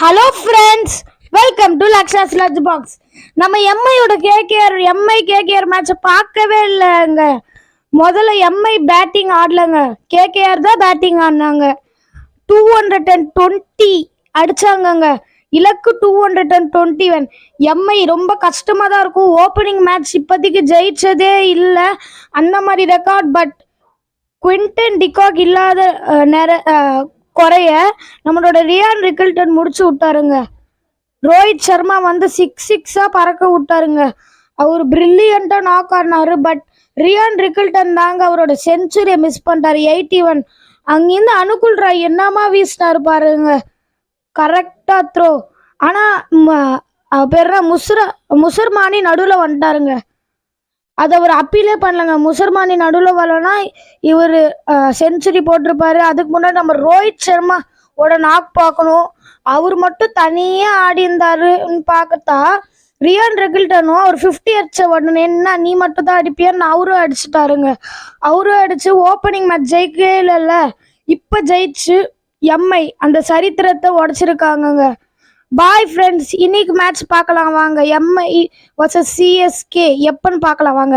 Hello friends, welcome to Laksha's lunch box. நம்ம எம்ஐயோட KKR மேட்சை பார்க்கவே இல்லைங்க. முதல்ல எம்ஐ பேட்டிங் ஆடலங்க, கேகேஆர் தான் பேட்டிங் ஆடினாங்க. 220 அடிச்சாங்கங்க. இலக்கு 221. எம்ஐ ரொம்ப கஷ்டமாக தான் இருக்கும். ஓப்பனிங் மேட்ச் இப்போதைக்கு ஜெயிச்சதே இல்லை அந்த மாதிரி ரெக்கார்ட். பட் குவிண்டன் டிகாக் இல்லாத குறைய நம்மளோட ரியான் ரிக்கில்டன் முடிச்சு விட்டாருங்க. ரோஹித் சர்மா வந்து சிக்ஸா பறக்க விட்டாருங்க. அவர் பிரில்லியண்டா நாக் ஆடினாரு. பட் ரியான் ரிக்கில்டன் தாங்க அவரோட செஞ்சுரியை மிஸ் பண்ணிட்டாரு. 81. அங்கிருந்து அனுகுல் ராய் என்னமா வீசினாரு பாருங்க, கரெக்டா த்ரோ. ஆனா பேர் முசர்மானி நடுவில் வந்துட்டாருங்க. அதை அவர் அப்பீலே பண்ணலங்க. முசர்மானி நடுவில் வரலன்னா இவர் செஞ்சுரி போட்டிருப்பாரு. அதுக்கு முன்னாடி நம்ம ரோஹித் சர்மாவோட நாக் பார்க்கணும். அவர் மட்டும் தனியாக ஆடி இருந்தாருன்னு பார்க்கத்தா ரியான் ரிக்கில்டனும் அவர் 50 அடிச்ச உடனே என்ன நீ மட்டும் தான் அடிப்பியான்னு அவரும் அடிச்சுட்டாருங்க. அவரும் அடிச்சு ஓப்பனிங் மேட்ச் ஜெயிக்கவே இல்லைல்ல, இப்போ ஜெயிச்சு எம்ஐ அந்த சரித்திரத்தை உடைச்சிருக்காங்கங்க. பாய் ஃப்ரெண்ட்ஸ், இன்னைக்கு மேட்ச் பார்க்கலாம் வாங்க. எம்ஐ vs சிஎஸ்கே எப்பன்னு பார்க்கலாம் வாங்க.